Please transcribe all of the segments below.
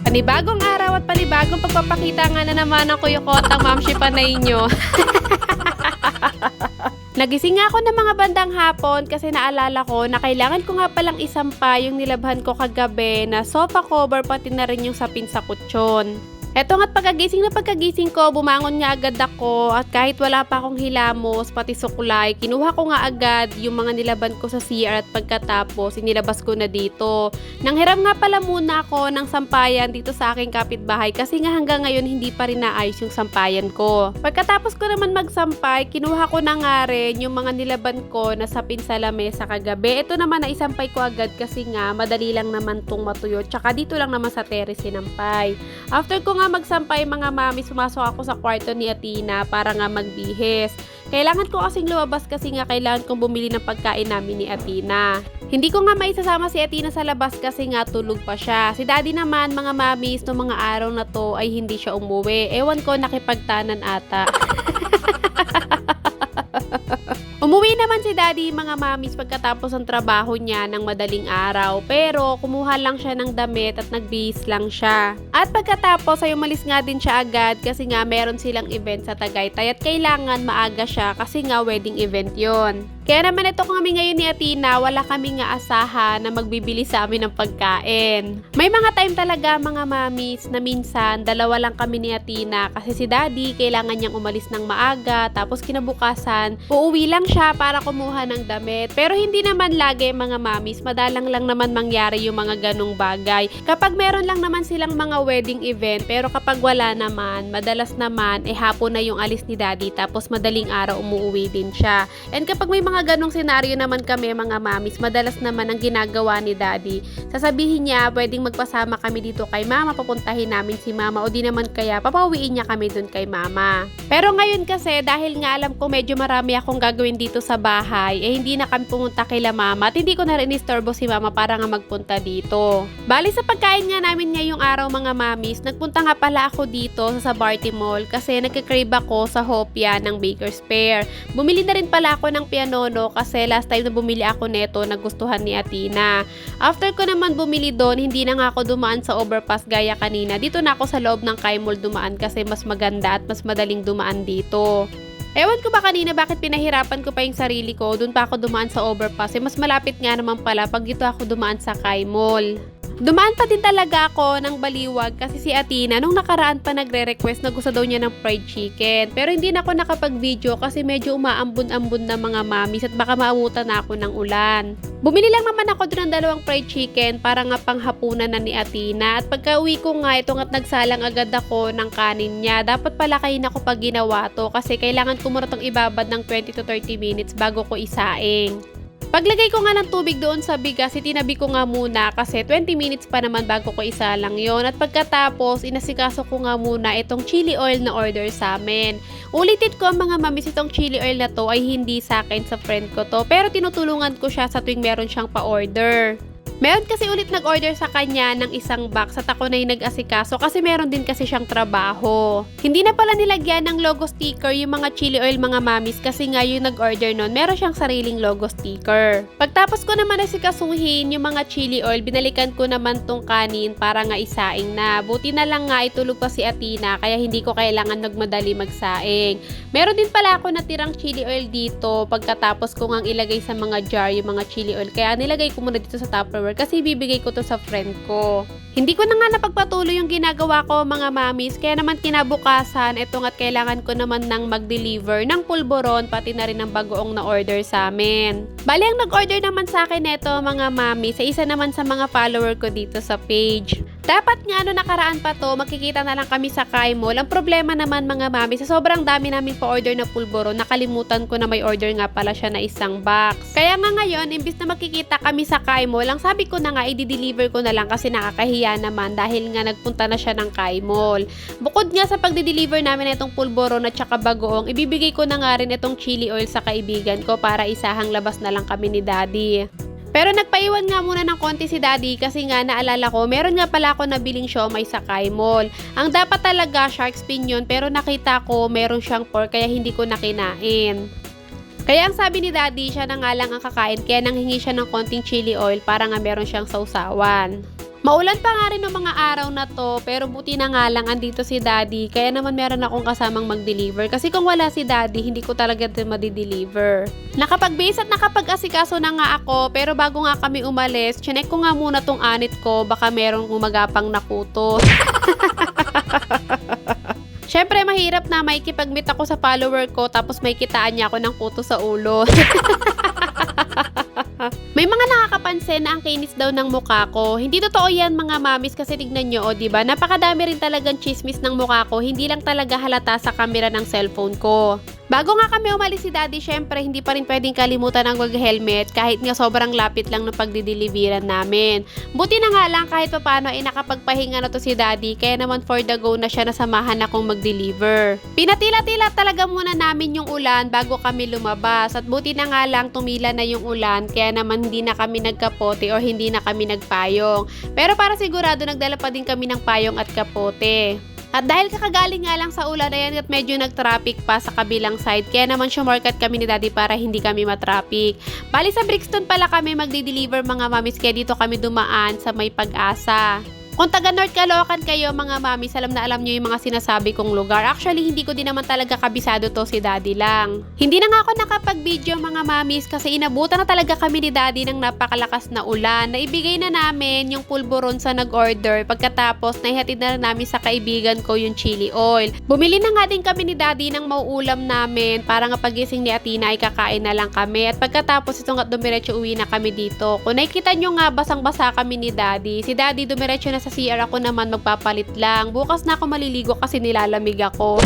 Panibagong araw at panibagong pagpapakita nga na naman ng Kuyukotang Mamshi Panay nyo. Nagising nga ako ng mga bandang hapon kasi naalala ko na kailangan ko nga palang isampay yung nilabhan ko kagabi na sofa cover pati na rin yung sapin sa kutsyon. Eto nga't pagkagising ko, bumangon nga agad ako at kahit wala pa akong hilamos pati suklay, kinuha ko nga agad yung mga nilaban ko sa CR at pagkatapos inilabas ko na dito. Nanghiram nga pala muna ako ng sampayan dito sa aking kapitbahay kasi nga hanggang ngayon hindi pa rin naayos yung sampayan ko. Pagkatapos ko naman magsampay, kinuha ko na nga rin yung mga nilaban ko na sapin sa lamesa kagabi. Ito naman na isampay ko agad kasi nga madali lang naman tong matuyo tsaka dito lang naman sa terrace sinampay. After ko nga magsampay mga mami, sumasok ako sa kwarto ni Athena para nga magbihis. Kailangan ko kasing lumabas kasi nga kailangan kong bumili ng pagkain namin ni Athena. Hindi ko nga maisasama si Athena sa labas kasi nga tulog pa siya. Si daddy naman mga mamis no mga araw na to ay hindi siya umuwi. Ewan ko nakipagtanan ata. Umuwi naman si daddy mga mamis pagkatapos ng trabaho niya ng madaling araw pero kumuha lang siya ng damit at nagbihis lang siya. At pagkatapos ay umalis nga din siya agad kasi nga meron silang event sa Tagaytay at kailangan maaga siya kasi nga wedding event yon. Kaya naman ito kami ngayon ni Athena, wala kami nga asahan na magbibili sa amin ng pagkain. May mga time talaga mga mamis na minsan dalawa lang kami ni Athena kasi si daddy kailangan niyang umalis ng maaga tapos kinabukasan uuwi lang siya para kumuha ng damit. Pero hindi naman lagi mga mamis, madalang lang naman mangyari yung mga ganong bagay. Kapag meron lang naman silang mga wedding event pero kapag wala naman, madalas naman hapon na yung alis ni daddy tapos madaling araw umuwi din siya. And kapag may mga ganong senaryo naman kami mga mamis, madalas naman ang ginagawa ni daddy, sasabihin niya pwedeng magpasama kami dito kay mama, papuntahin namin si mama o di naman kaya papawiin niya kami dun kay mama. Pero ngayon kasi dahil nga alam ko medyo marami akong gagawin dito sa bahay, hindi na kami pumunta kay mama at hindi ko na rin istorbo si mama para nga magpunta dito. Bali sa pagkain nga namin ngayong araw mga mamis, nagpunta nga pala ako dito sa Barty Mall kasi nagka-crave ako sa hopia ng Baker's Pear. Bumili na rin pala ako ng pianono kasi last time na bumili ako neto nagustuhan ni Athena. After ko naman bumili doon, hindi na nga ako dumaan sa overpass gaya kanina. Dito na ako sa loob ng Kai Mall dumaan kasi mas maganda at mas madaling dumaan dito. Ewan ko ba kanina bakit pinahirapan ko pa yung sarili ko, dun pa ako dumaan sa overpass. Mas malapit nga naman pala pag dito ako dumaan sa Kai Mall. Dumaan pa din talaga ako ng baliwag kasi si Athena nung nakaraan pa nagre-request na gusto daw niya ng fried chicken. Pero hindi na ako nakapag-video kasi medyo umaambon-ambon na mga mamis at baka maabutan na ako ng ulan. Bumili lang naman ako doon ng 2 fried chicken para nga panghapunan na ni Athena. At pagka uwi ko nga ito nga't nagsalang agad ako ng kanin niya. Dapat pala kain ako pag ginawa to kasi kailangan ko muna itong ibabad ng 20 to 30 minutes bago ko isaing. Paglagay ko nga ng tubig doon sa bigas, itinabi ko nga muna kasi 20 minutes pa naman bago ko isa lang yon. At pagkatapos, inasikaso ko nga muna itong chili oil na order sa amin. Ulitin ko mga mamis, itong chili oil na to ay hindi sa akin, sa friend ko to. Pero tinutulungan ko siya sa tuwing meron siyang pa-order. Meron kasi ulit nag-order sa kanya ng isang box at ako na yung nag-asikaso kasi meron din kasi siyang trabaho. Hindi na pala nilagyan ng logo sticker yung mga chili oil mga mamis kasi nga yung nag-order nun, meron siyang sariling logo sticker. Pagtapos ko naman asikasuhin yung mga chili oil, binalikan ko naman tong kanin para nga isaing na. Buti na lang nga itulog pa si Athena kaya hindi ko kailangan nagmadali magsaing. Meron din pala ako natirang chili oil dito pagkatapos ko ngang ilagay sa mga jar yung mga chili oil kaya nilagay ko muna dito sa Tupperware kasi bibigay ko to sa friend ko. Hindi ko na nga napagpatuloy yung ginagawa ko mga mamis kaya naman kinabukasan etong at kailangan ko naman ng mag-deliver ng pulboron pati na rin ng bagoong na order sa amin. Bali ang nag-order naman sa akin neto mga mamis sa isa naman sa mga follower ko dito sa page. Dapat nga nakaraan pa to, makikita na lang kami sa Kai Mall. Ang problema naman mga mami, sa sobrang dami namin pa-order na pulboro, nakalimutan ko na may order nga pala siya na isang box. Kaya nga ngayon, imbis na makikita kami sa Kai Mall, ang sabi ko na nga, i-deliver ko na lang kasi nakakahiya naman dahil nga nagpunta na siya ng Kai Mall. Bukod nga sa pagdi-deliver namin itong pulboro na tsaka bagoong, ibibigay ko na nga rin itong chili oil sa kaibigan ko para isahang labas na lang kami ni daddy. Pero nagpaiwan nga muna ng konti si daddy kasi nga naalala ko, meron nga pala ako nabiling siomay sa Kai Mall. Ang dapat talaga shark's fin yun pero nakita ko meron siyang pork kaya hindi ko nakinain. Kaya ang sabi ni daddy, siya na nga lang ang kakain kaya nanghingi siya ng konting chili oil para nga meron siyang sausawan. Maulan pa nga rin ng mga araw na to, pero buti na nga lang andito si Daddy, kaya naman meron akong kasamang mag-deliver. Kasi kung wala si Daddy, hindi ko talaga din madi-deliver. Nakapag-base at nakapag-asikaso na nga ako, pero bago nga kami umalis, chinek ko nga muna tong anit ko, baka merong umagapang nakuto. Syempre, mahirap na makikipag-meet ako sa follower ko, tapos may kitaan niya ako ng kuto sa ulo. May mga nakakapansin na ang kinis daw ng mukha ko. Hindi totoo yan mga mamis kasi tignan nyo, o diba? Napakadami rin talagang chismis ng mukha ko. Hindi lang talaga halata sa camera ng cellphone ko. Bago nga kami umalis si Daddy, syempre hindi pa rin pwedeng kalimutan ang mag-helmet kahit nga sobrang lapit lang ng pagdideliveran namin. Buti na nga lang kahit papaano ay nakapagpahinga na to si Daddy, kaya naman for the go na siya nasamahan akong mag-deliver. Pinatila-tila talaga muna namin yung ulan bago kami lumabas at buti na nga lang tumila na yung ulan kaya naman hindi na kami nagkapote o hindi na kami nagpayong. Pero para sigurado nagdala pa din kami ng payong at kapote. At dahil kakagaling nga lang sa ulan na yan at medyo nag-traffic pa sa kabilang side, kaya naman shortcut kami ni Daddy para hindi kami matraffic. Bali sa Brixton pala kami magdi-deliver mga mamis, kaya dito kami dumaan sa May Pag-asa. Kung taga North Caloocan kayo mga mamis, alam na alam nyo yung mga sinasabi kong lugar. Actually, hindi ko din naman talaga kabisado to, si Daddy lang. Hindi na nga ako nakapag-video mga mamis kasi inabutan na talaga kami ni Daddy ng napakalakas na ulan. Naibigay na namin yung pulburon sa nag-order. Pagkatapos, naihatid na namin sa kaibigan ko yung chili oil. Bumili na nga din kami ni Daddy ng mauulam namin para nga pagising ni Atina ay kakain na lang kami. At pagkatapos ito nga dumiretso uwi na kami dito. Kung nakikita nyo nga basang-basa kami ni Daddy, si Daddy dumiretso na sa CR, ako naman magpapalit lang. Bukas na ako maliligo kasi nilalamig ako.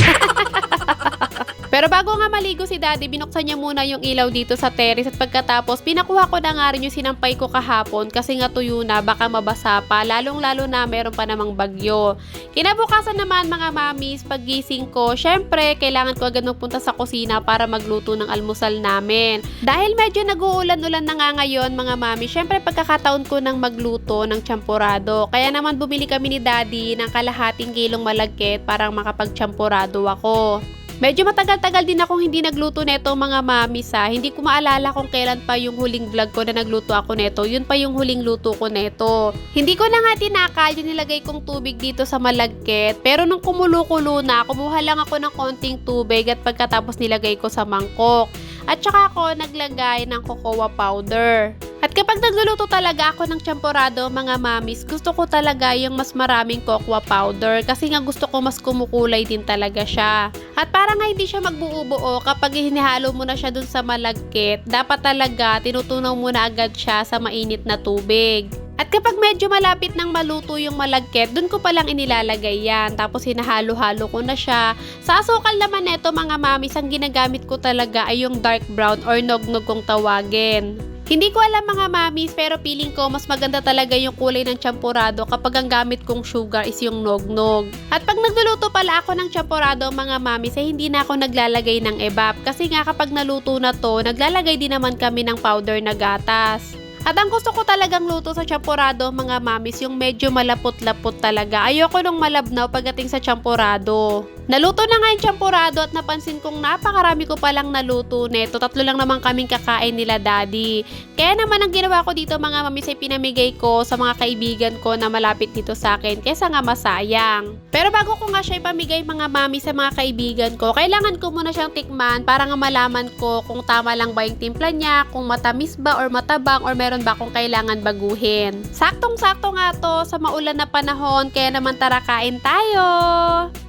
Pero bago nga maligo si Daddy, binuksan niya muna yung ilaw dito sa terrace at pagkatapos pinakuha ko na nga rin yung sinampay ko kahapon kasi nga tuyo na, baka mabasa pa, lalong-lalo na meron pa namang bagyo. Kinabukasan naman mga mamis, paggising ko, syempre kailangan ko agad magpunta sa kusina para magluto ng almusal namin. Dahil medyo nag-uulan-ulan na nga ngayon mga mamis, syempre pagkakataon ko ng magluto ng champurado. Kaya naman bumili kami ni Daddy ng kalahating kilong malagkit para makapag-champurado ako. Medyo matagal-tagal din akong hindi nagluto neto mga mamis ha. Hindi ko maalala kung kailan pa yung huling vlog ko na nagluto ako neto. Yun pa yung huling luto ko neto. Hindi ko na nga tinakal yung nilagay kong tubig dito sa malagkit. Pero nung kumulo-kulo na, kumuha lang ako ng konting tubig at pagkatapos nilagay ko sa mangkok. At saka ako naglagay ng cocoa powder. At kapag nagluluto talaga ako ng champurado mga mamis, gusto ko talaga yung mas maraming cocoa powder kasi nga gusto ko mas kumukulay din talaga siya. At para nga hindi siya magbuo-buo, kapag hinihalo mo na siya dun sa malagkit, dapat talaga tinutunaw mo na agad siya sa mainit na tubig. At kapag medyo malapit nang maluto yung malagkit, dun ko palang inilalagay yan. Tapos hinahalo-halo ko na siya. Sa asukal naman neto mga mamis, ang ginagamit ko talaga ay yung dark brown or nog-nog kung tawagin. Hindi ko alam mga mamis, pero feeling ko mas maganda talaga yung kulay ng champurado kapag ang gamit kong sugar is yung nog-nog. At pag nagluluto pala ako ng champurado mga mamis, ay hindi na ako naglalagay ng evap. Kasi nga kapag naluto na to, naglalagay din naman kami ng powder na gatas. At ang gusto ko talagang luto sa champurado mga mamis, yung medyo malapot-lapot talaga. Ayoko nung malabnaw pagdating sa champurado. Naluto na nga yung champurado at napansin kong napakarami ko palang naluto neto. 3 lang naman kaming kakain nila Daddy. Kaya naman ang ginawa ko dito mga mamis ay pinamigay ko sa mga kaibigan ko na malapit dito sa akin kaysa nga masayang. Pero bago ko nga siya ipamigay mga mamis sa mga kaibigan ko, kailangan ko muna siyang tikman para nga malaman ko kung tama lang ba yung timpla niya, kung matamis ba or matabang or meron ba kung kailangan baguhin. Saktong-sakto nga to sa maulan na panahon, kaya naman tara kain tayo!